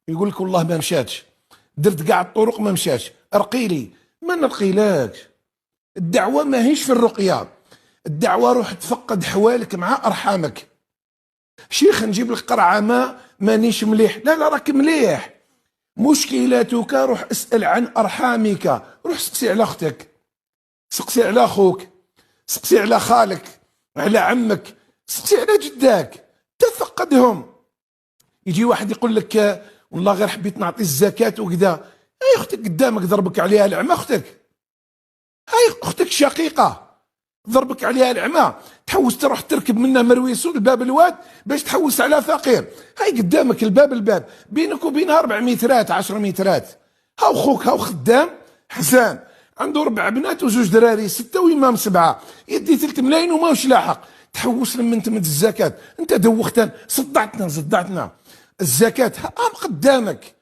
يقول لك والله ما مشاتش، درت كاع الطرق ما مشاتش، ارقي لي. ما نرقيلاكش. الدعوه ماهيش في الرقيه، الدعوه روح تفقد حوالك مع ارحامك. شيخ نجيب لك قرعه ما مانيش مليح، لا لا راك مليح. مشكلتك روح اسال عن ارحامك، روح سقسي على اختك، سقسي على اخوك، سقسي على خالك، على عمك، سقسي على جداك، تفقدهم. يجي واحد يقول لك والله غير حبيت نعطي الزكاة وكذا. هاي اختك قدامك ضربك عليها العمى، اختك هاي اختك شقيقة ضربك عليها العمى، تحوس تروح تركب منها مرويسو الباب الواد باش تحوس على فقير. هاي قدامك الباب بينك وبينها 4 مترات 10 مترات. هاو خوك هاو خدام حسان عنده 4 بنات وزوج دراري 6 وإمام 7، يدي 3 ملايين وماهوش لاحق. تحوس لما انت من الزكاة، انت دوختنا صدعتنا الزكاة ها قدامك.